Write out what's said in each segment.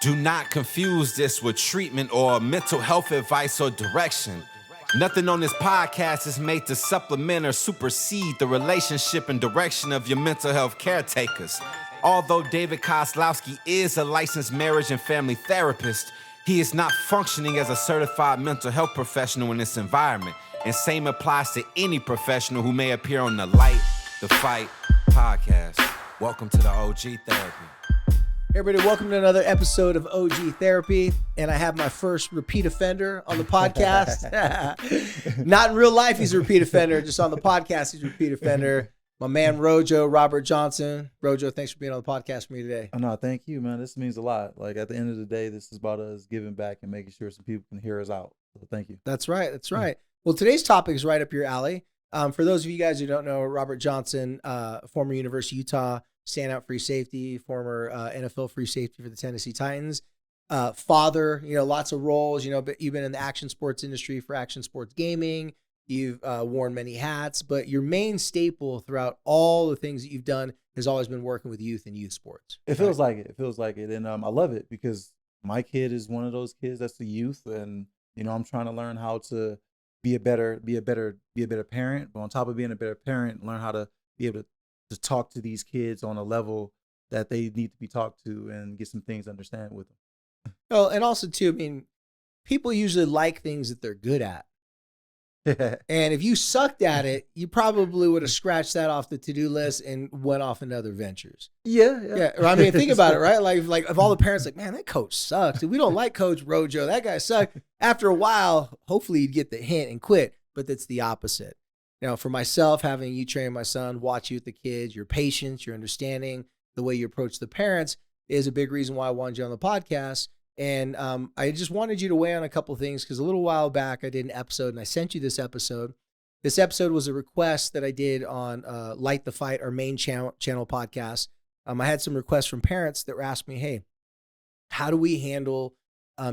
Do not confuse this with treatment or mental health advice or direction. Nothing on this podcast is made to supplement or supersede the relationship and direction of your mental health caretakers. Although David Kozlowski is a licensed marriage and family therapist, he is not functioning as a certified mental health professional in this environment. And same applies to any professional who may appear on the Light the Fight podcast. Welcome to the OG Therapy. Hey everybody, welcome to another episode of OG Therapy, and I have my first repeat offender on the podcast. Not in real life, he's a repeat offender. Just on the podcast, he's a repeat offender. My man Rojo, Robert Johnson. Rojo, thanks for being on the podcast for me today. Oh, no, thank you, man. This means a lot. Like, at the end of the day, this is about us giving back and making sure some people can hear us out. So thank you. That's right. That's right. Well, today's topic is right up your alley. For those of you guys who don't know, Robert Johnson, former University of Utah standout free safety, former NFL free safety for the Tennessee Titans, father, lots of roles, but you've been in the action sports industry for action sports gaming. You've worn many hats, but your main staple throughout all the things that you've done has always been working with youth and youth sports. It feels like it. It feels like it. And I love it because my kid is one of those kids that's the youth. And, I'm trying to learn how to be a better parent. But on top of being a better parent, learn how to be able to talk to these kids on a level that they need to be talked to and get some things to understand with them. Well, and also too, people usually like things that they're good at. And if you sucked at it, you probably would have scratched that off the to-do list and went off into other ventures. Yeah. Think about it, right? Like if all the parents like, man, that coach sucks. We don't like Coach Rojo. That guy sucked. After a while, hopefully you'd get the hint and quit, but that's the opposite. Now, for myself, having you train my son, watch you with the kids, your patience, your understanding, the way you approach the parents is a big reason why I wanted you on the podcast. And I just wanted you to weigh on a couple of things because a little while back I did an episode and I sent you this episode. This episode was a request that I did on Light the Fight, our main channel podcast. I had some requests from parents that were asking me, hey, how do we handle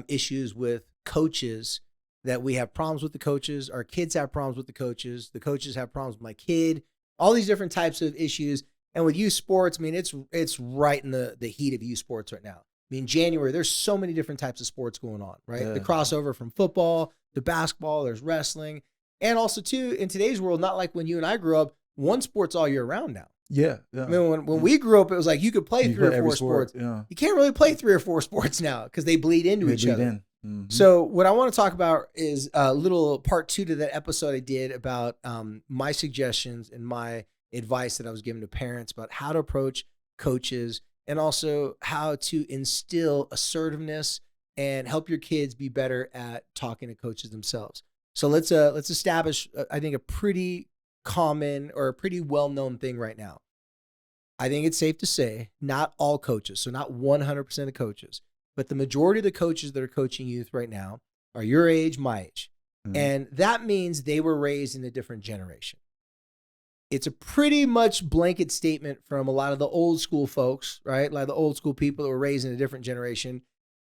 issues with coaches that we have problems with the coaches, our kids have problems with the coaches have problems with my kid, all these different types of issues. And with youth sports, it's right in the heat of youth sports right now. January, there's so many different types of sports going on, right? Yeah. The crossover from football to basketball, there's wrestling. And also too, in today's world, not like when you and I grew up, one sport's all year round now. Yeah. When we grew up, it was like you could play three or four sports. Yeah. You can't really play 3 or 4 sports now because they bleed into each other. Mm-hmm. So what I want to talk about is a little part 2 to that episode I did about my suggestions and my advice that I was giving to parents about how to approach coaches and also how to instill assertiveness and help your kids be better at talking to coaches themselves. So let's establish, I think, a pretty common or a pretty well-known thing right now. I think it's safe to say not all coaches, so not 100% of coaches, but the majority of the coaches that are coaching youth right now are your age, my age. Mm-hmm. And that means they were raised in a different generation. It's a pretty much blanket statement from a lot of the old school folks, right? Like the old school people that were raised in a different generation.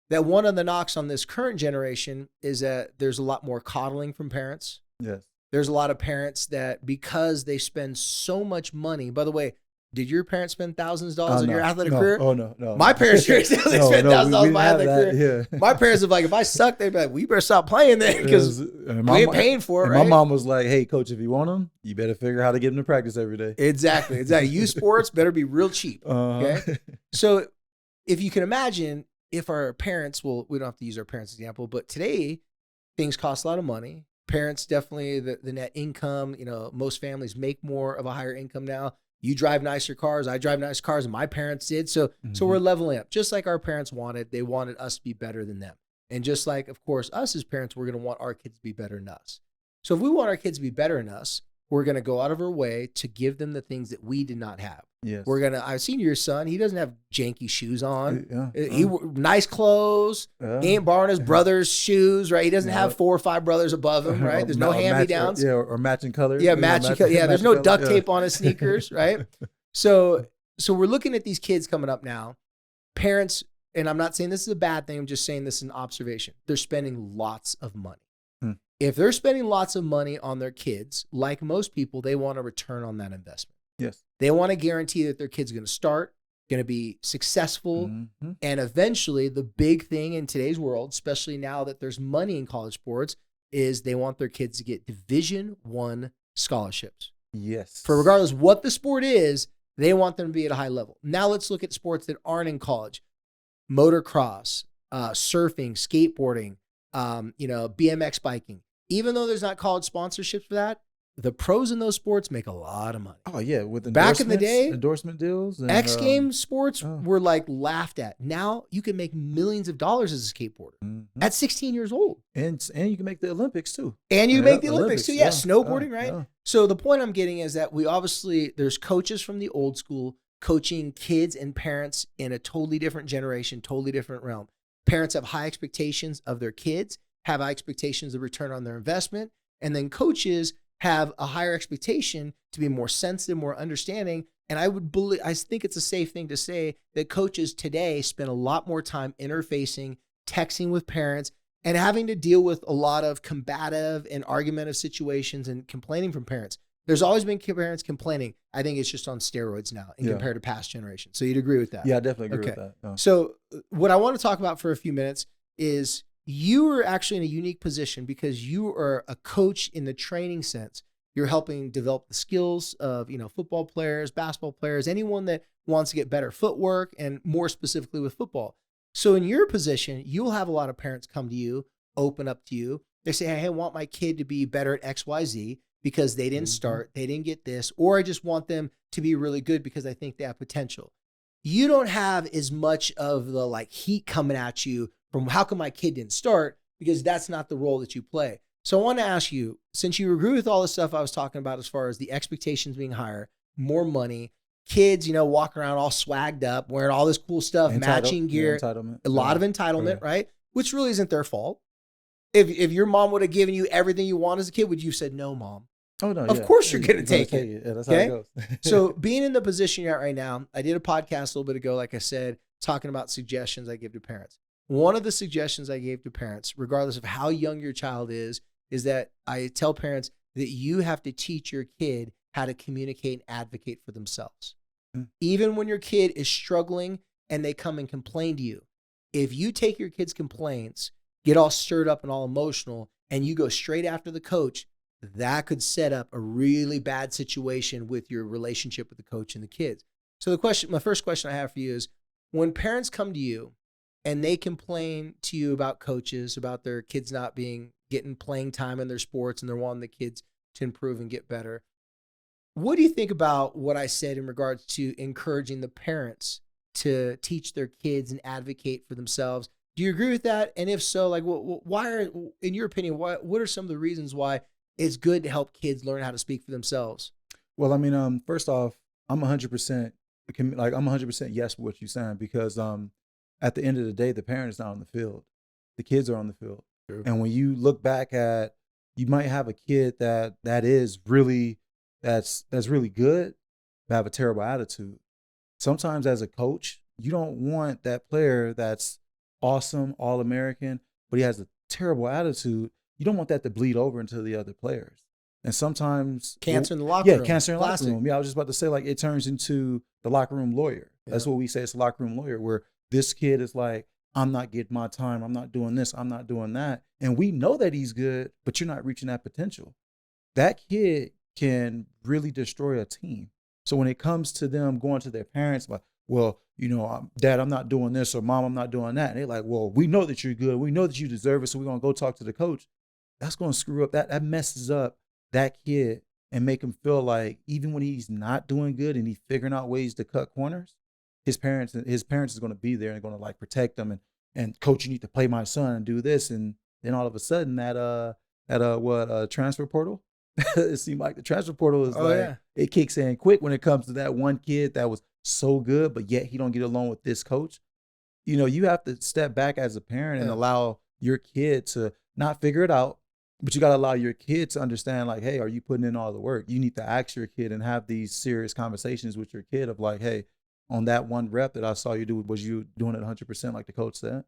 That one of the knocks on this current generation is that there's a lot more coddling from parents. Yes. There's a lot of parents that because they spend so much money, by the way, did your parents spend thousands of dollars on your athletic career? Oh, no. My parents spent thousands of dollars on my athletic career. Yeah. My parents are like, if I suck, they'd be like, we better stop playing then because we ain't paying for it, right? My mom was like, hey, coach, if you want them, you better figure out how to get them to practice every day. Exactly. Youth sports better be real cheap. Okay. So if you can imagine if our parents, well, we don't have to use our parents' example, but today things cost a lot of money. Parents definitely, the net income, most families make more of a higher income now. You drive nicer cars. I drive nicer cars, and my parents did. So we're leveling up, just like our parents wanted. They wanted us to be better than them. And just like, of course, us as parents, we're going to want our kids to be better than us. So if we want our kids to be better than us, we're going to go out of our way to give them the things that we did not have. Yes. I've seen your son. He doesn't have janky shoes on. Yeah. Nice clothes. He ain't borrowing his brother's shoes, right? He doesn't have 4 or 5 brothers above him, right? There's no hand-me-downs. Or matching colors. Yeah, matching colors. Yeah, there's no duct tape on his sneakers, right? So we're looking at these kids coming up now. Parents, and I'm not saying this is a bad thing. I'm just saying this is an observation. They're spending lots of money. If they're spending lots of money on their kids, like most people, they want a return on that investment. Yes. They want to guarantee that their kid's going to start, going to be successful. Mm-hmm. And eventually, the big thing in today's world, especially now that there's money in college sports, is they want their kids to get Division I scholarships. Yes. For regardless what the sport is, they want them to be at a high level. Now let's look at sports that aren't in college. Motocross, surfing, skateboarding, BMX biking. Even though there's not college sponsorships for that, the pros in those sports make a lot of money. Oh yeah, with back in the day, endorsement deals, and, X Games sports were like laughed at. Now you can make millions of dollars as a skateboarder at 16 years old, and you can make the Olympics too. And you make the Olympics too. Yeah, snowboarding, right? Yeah. So the point I'm getting is that there's coaches from the old school coaching kids and parents in a totally different generation, totally different realm. Parents have high expectations of their kids, have high expectations of return on their investment, and then coaches have a higher expectation to be more sensitive, more understanding. And I think it's a safe thing to say that coaches today spend a lot more time interfacing, texting with parents, and having to deal with a lot of combative and argumentative situations and complaining from parents. There's always been parents complaining. I think it's just on steroids now compared to past generations. So you'd agree with that? Yeah, I definitely agree with that. Oh. So what I want to talk about for a few minutes is you are actually in a unique position because you are a coach in the training sense. You're helping develop the skills of, football players, basketball players, anyone that wants to get better footwork, and more specifically with football. So in your position, you'll have a lot of parents come to you, open up to you. They say, hey, I want my kid to be better at X, Y, Z because they didn't start, they didn't get this, or I just want them to be really good because I think they have potential. You don't have as much of the heat coming at you from how come my kid didn't start, because that's not the role that you play. So I want to ask you, since you agree with all the stuff I was talking about as far as the expectations being higher, more money, kids, walking around all swagged up, wearing all this cool stuff, matching gear, a lot of entitlement, right? Which really isn't their fault. If your mom would have given you everything you want as a kid, would you have said, no, mom? Oh, no. Of course you're going to take it. Yeah, that's how it goes. So being in the position you're at right now, I did a podcast a little bit ago, like I said, talking about suggestions I give to parents. One of the suggestions I gave to parents, regardless of how young your child is that I tell parents that you have to teach your kid how to communicate and advocate for themselves. Even when your kid is struggling and they come and complain to you, if you take your kid's complaints, get all stirred up and all emotional, and you go straight after the coach, that could set up a really bad situation with your relationship with the coach and the kids. So my first question I have for you is, when parents come to you and they complain to you about coaches, about their kids not getting playing time in their sports, and they're wanting the kids to improve and get better, what do you think about what I said in regards to encouraging the parents to teach their kids and advocate for themselves? Do you agree with that? And if so, why in your opinion, what are some of the reasons why it's good to help kids learn how to speak for themselves? Well, I mean, first off, I'm 100% yes with what you're saying, because at the end of the day, the parent is not on the field. The kids are on the field. True. And when you look back you might have a kid that's really good, but have a terrible attitude. Sometimes as a coach, you don't want that player that's awesome, All-American, but he has a terrible attitude. You don't want that to bleed over into the other players. And sometimes cancer in the locker room. Yeah, cancer in the locker room. Yeah, I was just about to say, it turns into the locker room lawyer. Yeah. That's what we say. It's a locker room lawyer, where this kid is like, I'm not getting my time. I'm not doing this. I'm not doing that. And we know that he's good, but you're not reaching that potential. That kid can really destroy a team. So when it comes to them going to their parents, like, well, Dad, I'm not doing this, or Mom, I'm not doing that. And they're like, well, we know that you're good. We know that you deserve it. So we're going to go talk to the coach. That's going to screw up. That messes up that kid and make him feel like even when he's not doing good and he's figuring out ways to cut corners, his parents is going to be there and going to protect him and coach, you need to play my son and do this. And then all of a sudden that transfer portal, it seemed like the transfer portal is it kicks in quick when it comes to that one kid that was so good, but yet he don't get along with this coach. You have to step back as a parent and allow your kid to not figure it out, but you got to allow your kid to understand, hey, are you putting in all the work? You need to ask your kid and have these serious conversations with your kid of hey, on that one rep that I saw you do, was you doing it 100% like the coach said?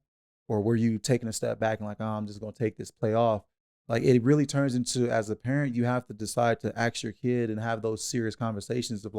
Or were you taking a step back and I'm just going to take this play off? It really turns into, as a parent, you have to decide to ask your kid and have those serious conversations of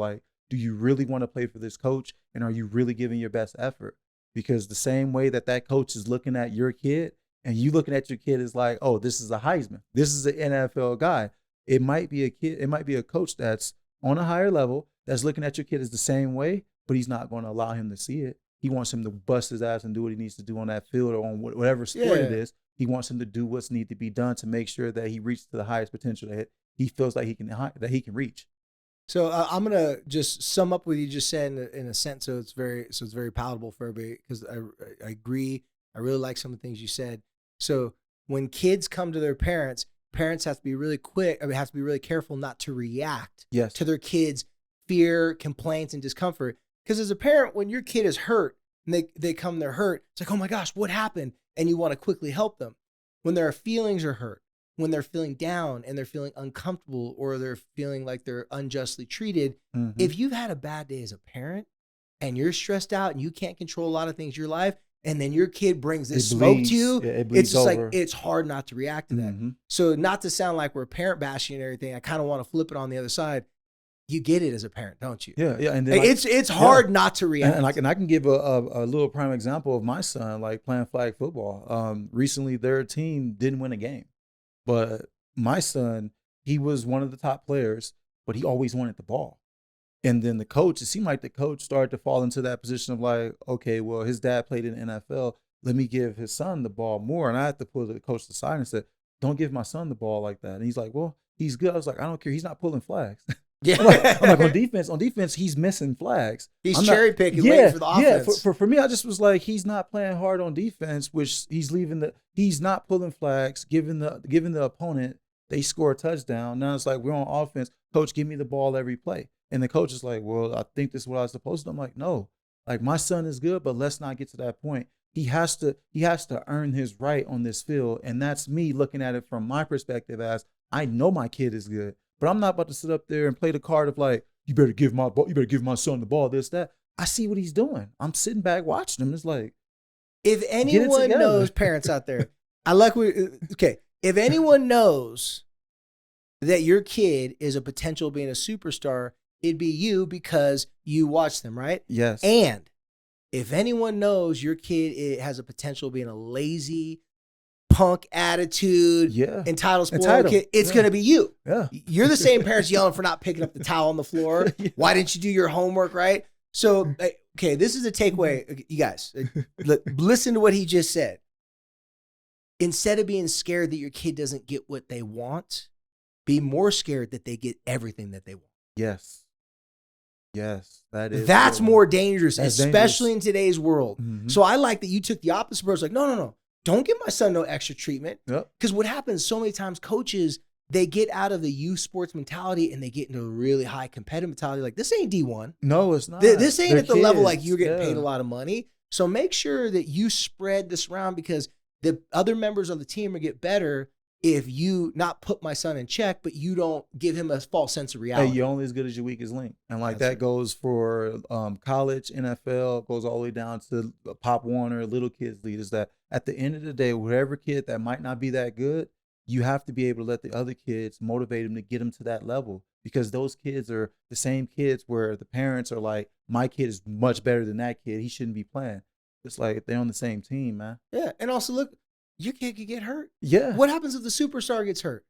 do you really want to play for this coach? And are you really giving your best effort? Because the same way that coach is looking at your kid and you looking at your kid is like, oh, this is a Heisman. This is an NFL guy. It might be a kid. It might be a coach that's on a higher level that's looking at your kid as the same way, but he's not going to allow him to see it. He wants him to bust his ass and do what he needs to do on that field or on whatever sport it is. He wants him to do what's need to be done to make sure that he reaches to the highest potential that he feels like he can reach. So I'm gonna just sum up what you just said in a sense, so it's very palatable for everybody. Because I agree. I really like some of the things you said. So when kids come to their parents have to be really quick. I mean, have to be really careful not to react to their kids' fear, complaints, and discomfort. Because as a parent, when your kid is hurt and they come, they're hurt, it's like, oh my gosh, what happened? And you want to quickly help them. When their feelings are hurt, when they're feeling down and they're feeling uncomfortable or they're feeling like they're unjustly treated, if you've had a bad day as a parent and you're stressed out and you can't control a lot of things in your life, and then your kid brings this smoke to you, it's just like, it's hard not to react to that. So not to sound like we're parent bashing and everything, I kind of want to flip it on the other side. You get it as a parent, don't you? Yeah. And then it's hard not to react. And I can give a little prime example of my son, like playing flag football. Recently, their team didn't win a game, but my son, he was one of the top players, but he always wanted the ball. And then it seemed like the coach started to fall into that position of like, okay, well, his dad played in the NFL. Let me give his son the ball more. And I had to pull the coach aside and said, don't give my son the ball like that. And he's like, well, he's good. I was like, I don't care. He's not pulling flags. Yeah, I'm like on defense, he's missing flags. He's cherry picking, waiting for the offense. Yeah, for me, I just was like, he's not playing hard on defense, which he's not pulling flags, giving the opponent, they score a touchdown. Now it's like, we're on offense. Coach, give me the ball every play. And the coach is like, well, I think this is what I was supposed to do. I'm like, no, like my son is good, but let's not get to that point. He has to earn his right on this field. And that's me looking at it from my perspective as I know my kid is good. But I'm not about to sit up there and play the card of like, you better give my son the ball, this, that. I see what he's doing. I'm sitting back watching him. It's like, if anyone knows, parents out there, if anyone knows that your kid is a potential being a superstar, it'd be you because you watch them, right? Yes. And if anyone knows your kid has a potential being a lazy, punk attitude, entitled spoiled kid, it's going to be you. Yeah. You're the same parents yelling for not picking up the towel on the floor. Why didn't you do your homework, right? So, okay, this is a takeaway. You guys, listen to what he just said. Instead of being scared that your kid doesn't get what they want, be more scared that they get everything that they want. Yes. That's more dangerous, especially in today's world. Mm-hmm. So I like that you took the opposite approach. Like, no. Don't give my son no extra treatment. Because what happens so many times, coaches, they get out of the youth sports mentality and they get into a really high competitive mentality. Like, this ain't D1. No, it's not. This ain't at the level like you're getting paid a lot of money. So make sure that you spread this around because the other members of the team will get better if you not put my son in check, but you don't give him a false sense of reality. Hey, you're only as good as your weakest link. And like that goes for college, NFL, goes all the way down to Pop Warner, little kids league. Is that at the end of the day, whatever kid that might not be that good, you have to be able to let the other kids motivate them to get them to that level. Because those kids are the same kids where the parents are like, my kid is much better than that kid. He shouldn't be playing. It's like they're on the same team, man. Yeah. And also, look, your kid could get hurt. Yeah. What happens if the superstar gets hurt?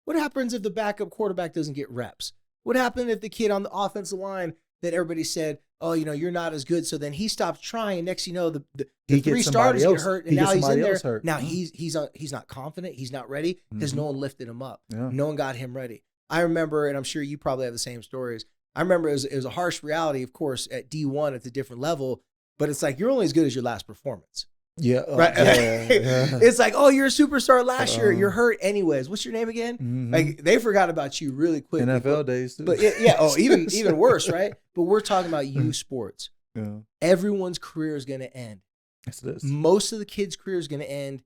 What happens if the backup quarterback doesn't get reps? What happened if the kid on the offensive line that everybody said, oh, you're not as good. So then he stops trying. Next, the three starters get hurt, and now he's in there. Hurt. Now he's not confident. He's not ready because no one lifted him up. Yeah. No one got him ready. I remember, and I'm sure you probably have the same stories. I remember it was a harsh reality, of course, at D1 at a different level, but it's like you're only as good as your last performance. Yeah. Right. Yeah. It's like, oh, you're a superstar last year. You're hurt anyways. What's your name again? Mm-hmm. Like they forgot about you really quick. NFL days too. But yeah. Oh, even worse, right? But we're talking about youth sports. Yeah. Everyone's career is going to end. Yes, it is. Most of the kids' career is going to end.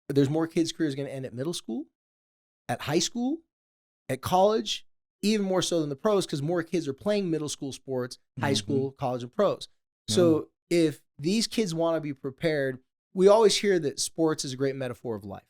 There's more kids' careers going to end at middle school, at high school, at college, even more so than the pros because more kids are playing middle school sports, high school, college, and pros. So if these kids want to be prepared, we always hear that sports is a great metaphor of life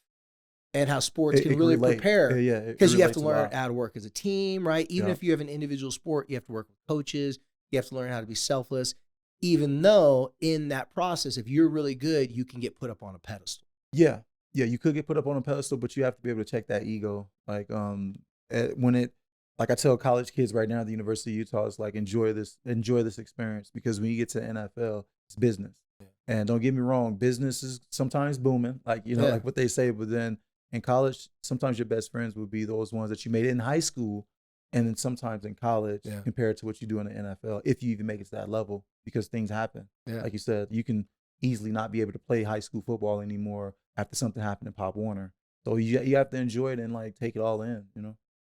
and how sports can really prepare. Because you have to learn how to work as a team, right? Even if you have an individual sport, you have to work with coaches. You have to learn how to be selfless, even though in that process, if you're really good, you can get put up on a pedestal. Yeah. Yeah. You could get put up on a pedestal, but you have to be able to check that ego. Like, like I tell college kids right now at the University of Utah, it's like, enjoy this experience, because when you get to NFL, it's business. Yeah. And don't get me wrong, business is sometimes booming, like, like what they say, but then in college, sometimes your best friends would be those ones that you made in high school, and then sometimes in college compared to what you do in the NFL, if you even make it to that level, because things happen. Yeah. Like you said, you can easily not be able to play high school football anymore after something happened in Pop Warner. So you have to enjoy it and like take it all in,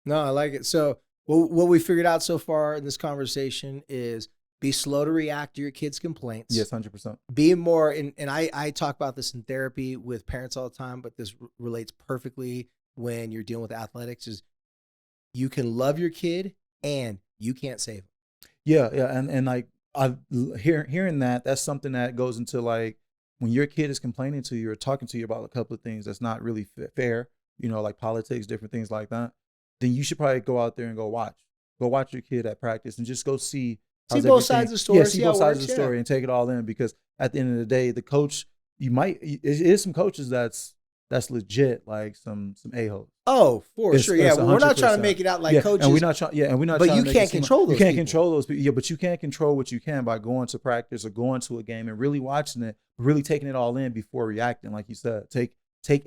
No, I like it. So what we figured out so far in this conversation is be slow to react to your kids' complaints. Yes, 100%. Be more, and I talk about this in therapy with parents all the time, but this relates perfectly when you're dealing with athletics, is you can love your kid and you can't save them. Yeah. And like, hearing that's something that goes into like, when your kid is complaining to you or talking to you about a couple of things that's not really fair, like politics, different things like that, then you should probably go out there and go watch your kid at practice and just go see both sides of the story. Yeah, see both sides of the story and take it all in, because at the end of the day, the coach, it is some coaches that's legit, like some a-holes. Oh, for sure. Yeah, we're not trying to make it out like coaches. And we're not trying. But you can't control those. You can't control those people. Yeah, but you can't control what you can by going to practice or going to a game and really watching it, really taking it all in before reacting. Like you said, take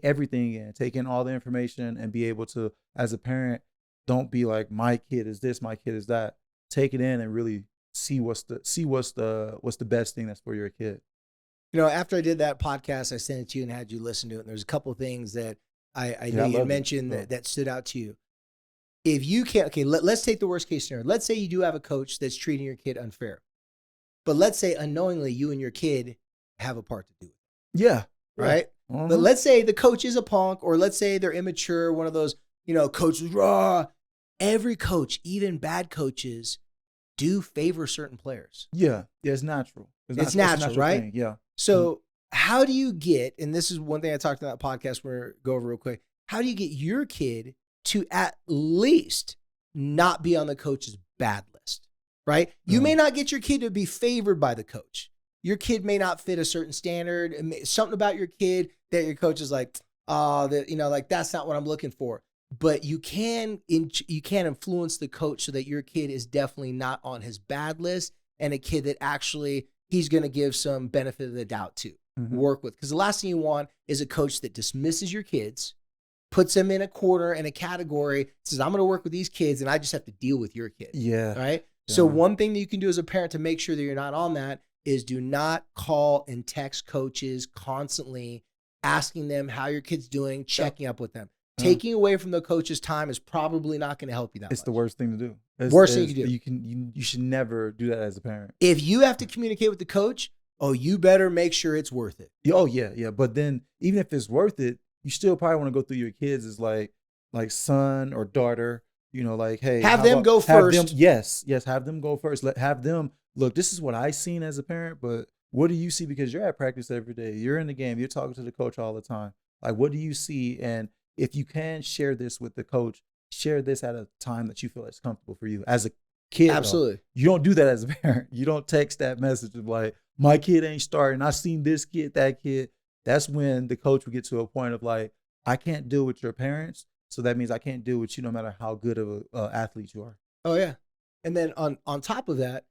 everything in, take in all the information, and be able to, as a parent, don't be like, my kid is this, my kid is that. Take it in and really see what's the best thing that's for your kid. After I did that podcast, I sent it to you and had you listen to it. And there's a couple of things that I know you mentioned that stood out to you. If you can't, let's take the worst case scenario. Let's say you do have a coach that's treating your kid unfair, but let's say unknowingly you and your kid have a part to do with it. Yeah. Right. Uh-huh. But let's say the coach is a punk, or let's say they're immature. One of those, coaches raw. Every coach, even bad coaches, do favor certain players. Yeah. Yeah. It's natural. It's natural, right? Thing. Yeah. So how do you get, and this is one thing I talked about in that podcast, we're going to go over real quick. How do you get your kid to at least not be on the coach's bad list, right? You may not get your kid to be favored by the coach. Your kid may not fit a certain standard. Something about your kid that your coach is like, that's not what I'm looking for. But you can influence the coach so that your kid is definitely not on his bad list, and a kid that actually he's going to give some benefit of the doubt to work with. Because the last thing you want is a coach that dismisses your kids, puts them in a corner and a category, says, I'm going to work with these kids and I just have to deal with your kid. Yeah. Right. Yeah. So one thing that you can do as a parent to make sure that you're not on that is do not call and text coaches constantly asking them how your kid's doing, checking up with them. Taking away from the coach's time is probably not going to help you that much. It's the worst thing to do. Worst thing you can do. You should never do that as a parent. If you have to communicate with the coach, you better make sure it's worth it. Oh yeah. But then even if it's worth it, you still probably want to go through your kids as like son or daughter. Like, hey, have them go first. Yes, have them go first. Have them look. This is what I seen as a parent, but what do you see? Because you're at practice every day. You're in the game. You're talking to the coach all the time. Like, what do you see? And if you can share this with the coach, share this at a time that you feel is comfortable for you. As a kid, absolutely. You don't do that as a parent. You don't text that message of like, my kid ain't starting. I seen this kid, that kid. That's when the coach will get to a point of like, I can't deal with your parents, so that means I can't deal with you no matter how good of an athlete you are. Oh, yeah. And then on top of that,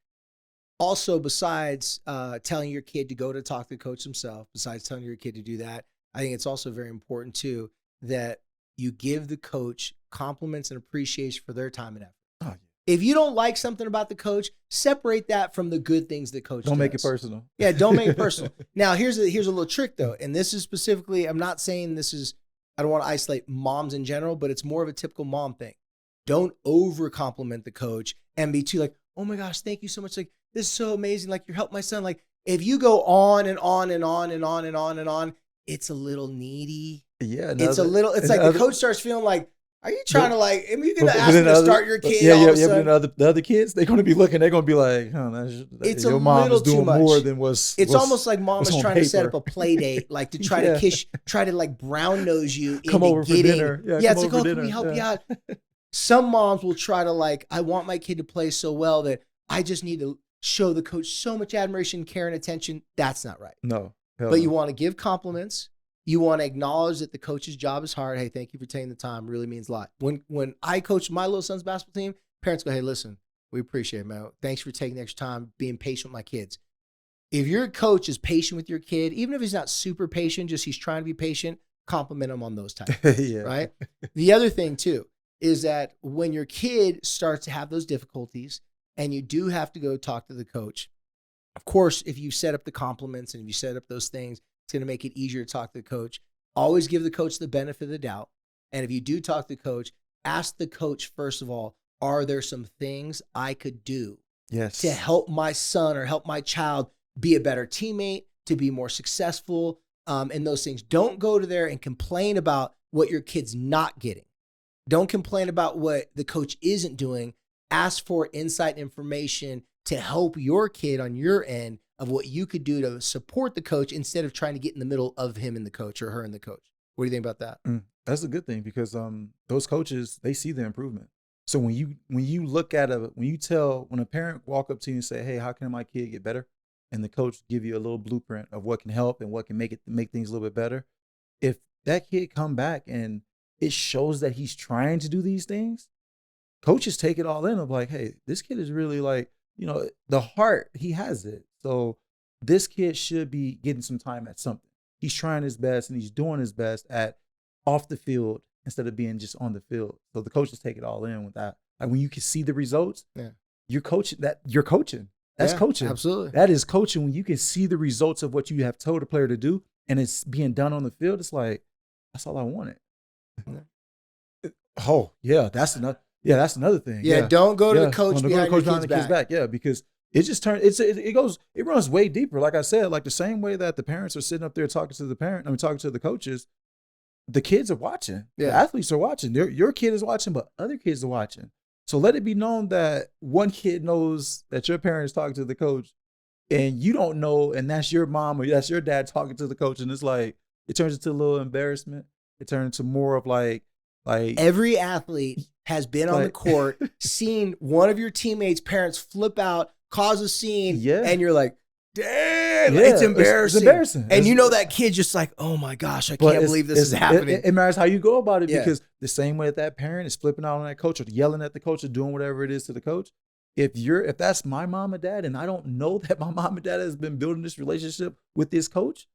also besides telling your kid to go to talk to the coach himself, besides telling your kid to do that, I think it's also very important too that you give the coach compliments and appreciation for their time and effort. Oh, yeah. If you don't like something about the coach, separate that from the good things the coach does. Don't make it personal. Yeah, don't make it personal. Now, here's a little trick though, and this is specifically, I'm not saying this is, I don't want to isolate moms in general, but it's more of a typical mom thing. Don't over compliment the coach and be too like, oh my gosh, thank you so much. Like, this is so amazing. Like, you helped my son. Like, if you go on and on and on and on and on and on, it's a little needy. Yeah, it's like the coach starts feeling like, are you trying to like, are you going to ask me to start your kid? But the other kids, they're going to be looking, they're going to be like, it's your a mom little is doing too much. More than what's It's almost like mom is trying paper. To set up a play date, like to try to try to like brown nose you come into over getting. For dinner. Yeah, it's like, oh, can we help you out? Some moms will try to like, I want my kid to play so well that I just need to show the coach so much admiration, care, and attention. That's not right. No. Hell But no. you want to give compliments. You want to acknowledge that the coach's job is hard. Hey, thank you for taking the time. Really means a lot. When I coach my little son's basketball team, parents go, hey, listen, we appreciate it, man. Thanks for taking the extra time, being patient with my kids. If your coach is patient with your kid, even if he's not super patient, just he's trying to be patient, compliment him on those times, Yeah. right? The other thing, too, is that when your kid starts to have those difficulties and you do have to go talk to the coach, of course, if you set up the compliments and if you set up those things, it's going to make it easier to talk to the coach. Always give the coach the benefit of the doubt. And if you do talk to the coach, ask the coach, first of all, are there some things I could do Yes. to help my son or help my child be a better teammate, to be more successful, and those things. Don't go to there and complain about what your kid's not getting. Don't complain about what the coach isn't doing. Ask for insight and information to help your kid on your end of what you could do to support the coach instead of trying to get in the middle of him and the coach or her and the coach. What do you think about that? That's a good thing because those coaches, they see the improvement. So when you look at when a parent walk up to you and say, hey, how can my kid get better? And the coach give you a little blueprint of what can help and what can make things a little bit better. If that kid come back and it shows that he's trying to do these things, coaches take it all in of like, hey, this kid is really like, the heart, he has it. So this kid should be getting some time at something. He's trying his best and he's doing his best at off the field instead of being just on the field. So the coaches take it all in with that. Like when you can see the results, you're coaching. That's coaching. Absolutely. That is coaching when you can see the results of what you have told a player to do and it's being done on the field. It's like, that's all I wanted. Oh, yeah, that's another thing. Yeah, don't go to the coach behind your kid's back. Yeah, because it just turns, it runs way deeper. Like I said, like the same way that the parents are sitting up there talking to the coaches, the kids are watching. Yeah. The athletes are watching. Your kid is watching, but other kids are watching. So let it be known that one kid knows that your parent is talking to the coach and you don't know, and that's your mom or that's your dad talking to the coach. And it's like, it turns into a little embarrassment. It turns into more of like every athlete has been on the court, seen one of your teammates' parents flip out, cause a scene, and you're like, damn, it's embarrassing. It's embarrassing. And that kid's just like, oh my gosh, I can't believe this is happening. It matters how you go about it because the same way that parent is flipping out on that coach or yelling at the coach or doing whatever it is to the coach, if that's my mom and dad and I don't know that my mom and dad has been building this relationship with this coach,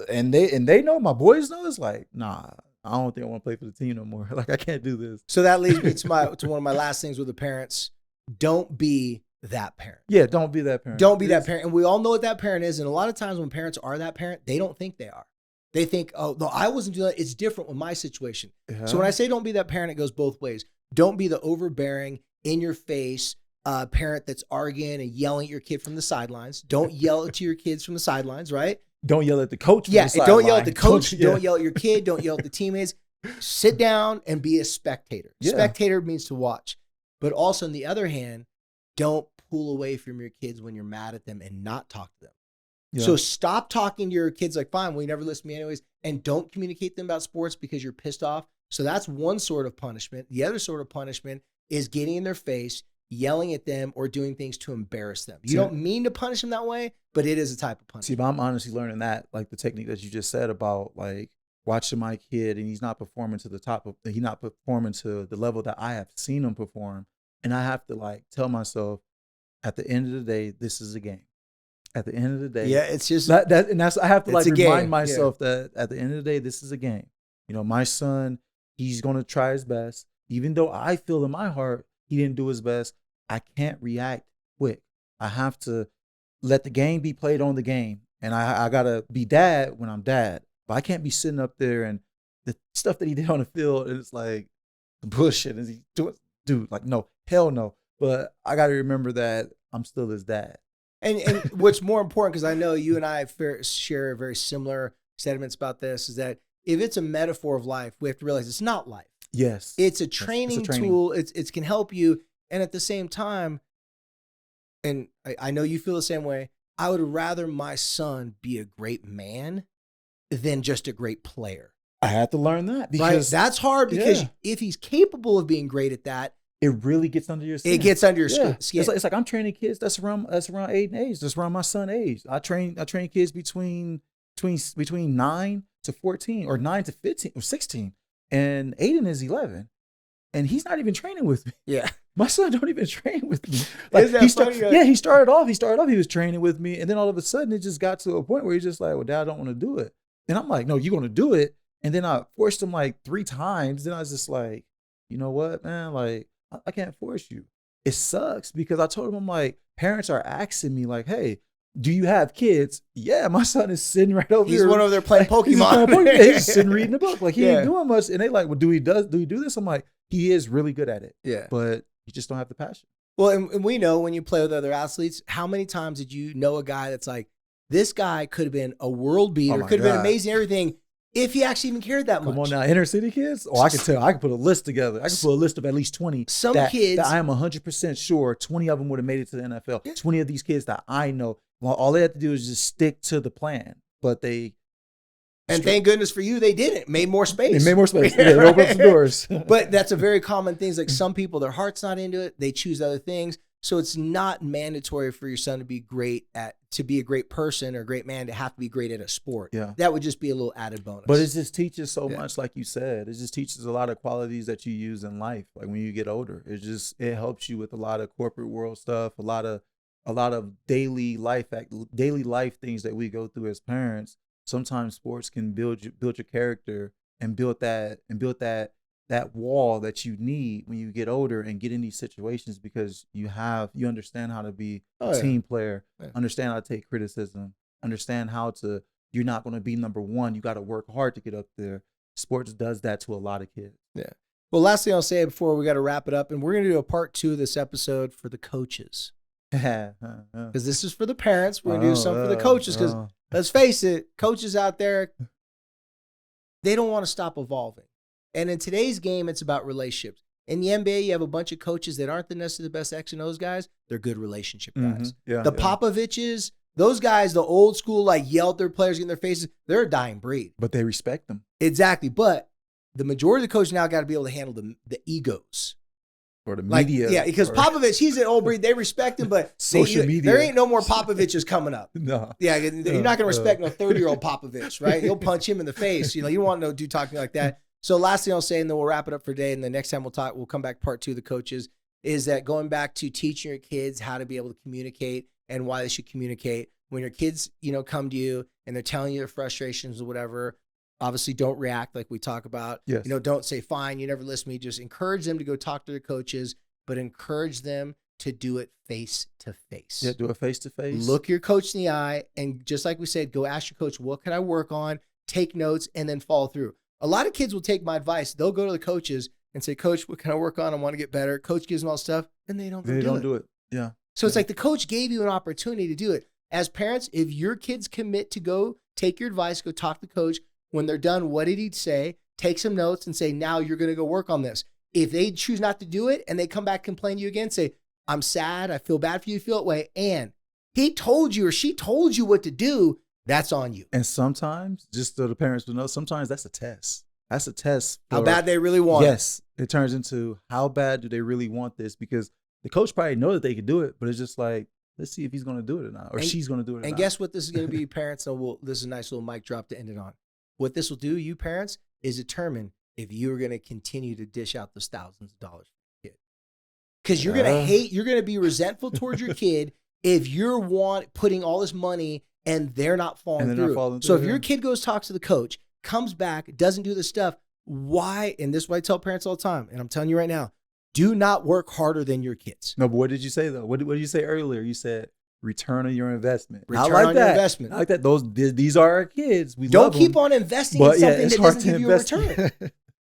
and they know, my boys know, it's like, nah, I don't think I want to play for the team no more. Like, I can't do this. So that leads me to one of my last things with the parents. Don't be that parent. Yeah, don't be that parent. Don't be that parent. And we all know what that parent is. And a lot of times when parents are that parent, they don't think they are. They think, oh, no, I wasn't doing that. It's different with my situation. Yeah. So when I say don't be that parent, it goes both ways. Don't be the overbearing, in your face parent that's arguing and yelling at your kid from the sidelines. Don't yell to your kids from the sidelines, right? Don't yell at the coach. Yeah, don't yell at the coach. Don't yell at your kid. Don't yell at the teammates. Sit down and be a spectator. Yeah. Spectator means to watch. But also, on the other hand, don't pull away from your kids when you're mad at them and not talk to them. Yeah. So stop talking to your kids like, fine, well, you never listen to me anyways. And don't communicate to them about sports because you're pissed off. So that's one sort of punishment. The other sort of punishment is getting in their face, yelling at them, or doing things to embarrass them. You don't mean to punish them that way, but it is a type of punishment. See, but I'm honestly learning that, like the technique that you just said about like watching my kid and he's not performing to the level that I have seen him perform. And I have to like tell myself, at the end of the day, this is a game. At the end of the day, yeah, it's just I have to like remind myself that at the end of the day, this is a game. My son, he's going to try his best. Even though I feel in my heart he didn't do his best, I can't react quick. I have to let the game be played on the game. And I got to be dad when I'm dad. But I can't be sitting up there and the stuff that he did on the field, and it's like bullshit. And he dude, like, no, hell no. But I got to remember that I'm still his dad. And what's more important, because I know you and I share very similar sentiments about this, is that if it's a metaphor of life, we have to realize it's not life. Yes. It's a training tool. It can help you. And at the same time, and I know you feel the same way, I would rather my son be a great man than just a great player. I had to learn that because that's hard, because if he's capable of being great at that, it really gets under your skin. It gets under your Yeah. skin. It's like I'm training kids that's around Aiden age. That's around my son age. I train kids between 9 to 14 or 9 to 15 or 16. And Aiden is 11. And he's not even training with me. Yeah. My son don't even train with me. Like, Isn't that funny? he started off, he was training with me. And then all of a sudden it just got to a point where he's just like, well, Dad, I don't want to do it. And I'm like, no, you're going to do it. And then I forced him like 3 times. Then I was just like, you know what, man? Like, I can't force you. It sucks because I told him, I'm like, parents are asking me like, hey, do you have kids? Yeah, my son is sitting right over here. He's one over there playing Pokemon. He's just sitting reading a book. Like, he Yeah. ain't doing much. And they like, well, do he do this? I'm like, he is really good at it. Yeah. But you just don't have the passion. Well, and we know when you play with other athletes, how many times did you know a guy that's like, this guy could have been a world beater, Oh my could have been God. amazing, everything, if he actually even cared that much. Come on now, inner city kids? Oh, I can tell. I can put a list together. I can put a list of at least 20 Some that kids- I am 100% sure 20 of them would have made it to the NFL. Yeah. 20 of these kids that I know, well, all they have to do is just stick to the plan. But they Thank goodness for you, they didn't. Made more space. made more space. Yeah, they opened up some doors. But that's a very common thing. Is like some people, their heart's not into it. They choose other things. So it's not mandatory for your son to be a great person or a great man to have to be great at a sport. Yeah. That would just be a little added bonus. But it just teaches so Yeah. much, like you said. It just teaches a lot of qualities that you use in life. Like when you get older, it helps you with a lot of corporate world stuff, a lot of daily life things that we go through as parents. Sometimes sports can build your character and build that wall that you need when you get older and get in these situations because you understand how to be a team player, understand how to take criticism, understand you're not going to be number one. You got to work hard to get up there. Sports does that to a lot of kids. Yeah. Well, last thing I'll say before we got to wrap it up, and we're going to do a part 2 of this episode for the coaches. Because this is for the parents. We're going to do something for the coaches because let's face it, coaches out there, they don't want to stop evolving. And in today's game, it's about relationships. In the NBA, you have a bunch of coaches that aren't necessarily the best X and O's guys. They're good relationship guys. Yeah, Popoviches, those guys, the old school, like yell at their players in their faces, they're a dying breed. But they respect them. Exactly. But the majority of the coaches now got to be able to handle the egos. Or the Like, media. yeah, because Popovich, he's an old breed. They respect him, but Social media. there ain't no more Popoviches coming up. No. Yeah, you're not going to respect no 30-year-old Popovich, right? You'll punch him in the face. You don't want no dude talking like that. So last thing I'll say, and then we'll wrap it up for today, and the next time we'll come back part 2 of the coaches, is that going back to teaching your kids how to be able to communicate and why they should communicate. When your kids, come to you and they're telling you their frustrations or whatever, obviously don't react like we talk about. Yes. Don't say, fine, you never listen to me. Just encourage them to go talk to their coaches, but encourage them to do it face to face. Yeah, do it face to face. Look your coach in the eye, and just like we said, go ask your coach, what can I work on? Take notes, and then follow through. A lot of kids will take my advice. They'll go to the coaches and say, Coach, what can I work on? I want to get better. Coach gives them all stuff, and they don't do it. Yeah. So it's like the coach gave you an opportunity to do it. As parents, if your kids commit to go take your advice, go talk to the coach, when they're done, what did he say? Take some notes and say, now you're going to go work on this. If they choose not to do it and they come back complain to you again, say, I'm sad. I feel bad for you. Feel that way. And he told you or she told you what to do. That's on you. And sometimes, just so the parents will know, sometimes that's a test. That's a test. How bad they really want it. Yes. It turns into how bad do they really want this? Because the coach probably know that they can do it, but it's just like, let's see if he's going to do it or not, or she's going to do it or not. And guess what this is going to be, parents? And this is a nice little mic drop to end it on. What this will do, you parents, is determine if you're going to continue to dish out those thousands of dollars for your kid. Because you're going to hate, you're going to be resentful towards your kid if you're putting all this money and they're not following through. So if your kid goes, talks to the coach, comes back, doesn't do this stuff, why? And this is what I tell parents all the time, and I'm telling you right now, do not work harder than your kids. No, but what did you say though? What did you say earlier? You said return on your investment. Return on your investment. I like that. These are our kids. We don't love keep them, on investing in something that doesn't give you a invest. return.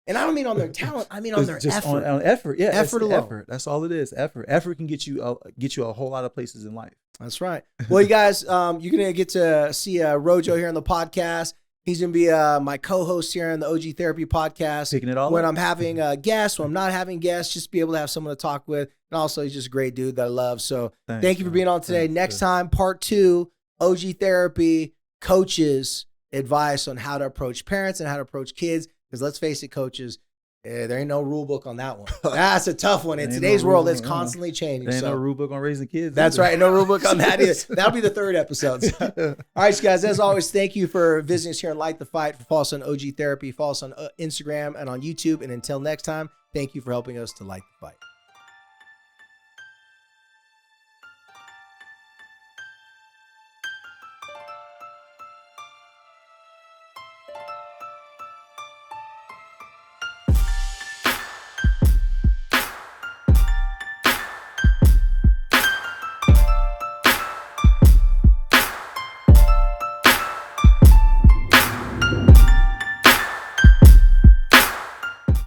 And I don't mean on their talent. I mean on their just effort. On effort. Yeah, effort alone. Effort. That's all it is. Effort. Effort can get you a whole lot of places in life. That's right. Well, you guys, you're gonna get to see Rojo here on the podcast. He's going to be my co-host here on the OG Therapy podcast. Picking it all when up. I'm having guests, when I'm not having guests, just be able to have someone to talk with. And also, he's just a great dude that I love. So thank you for being on today. Next time, part 2, OG Therapy, coaches, advice on how to approach parents and how to approach kids. Because let's face it, coaches, There ain't no rule book on that one. That's a tough one. In There ain't today's no world, rule it's book, constantly changing. There ain't so. no rule book on raising kids. That's either. right. No rule book on that either. That'll be the third episode. All right, guys. As always, thank you for visiting us here on Light the Fight. Follow us on OG Therapy. Follow us on Instagram and on YouTube. And until next time, thank you for helping us to light the fight.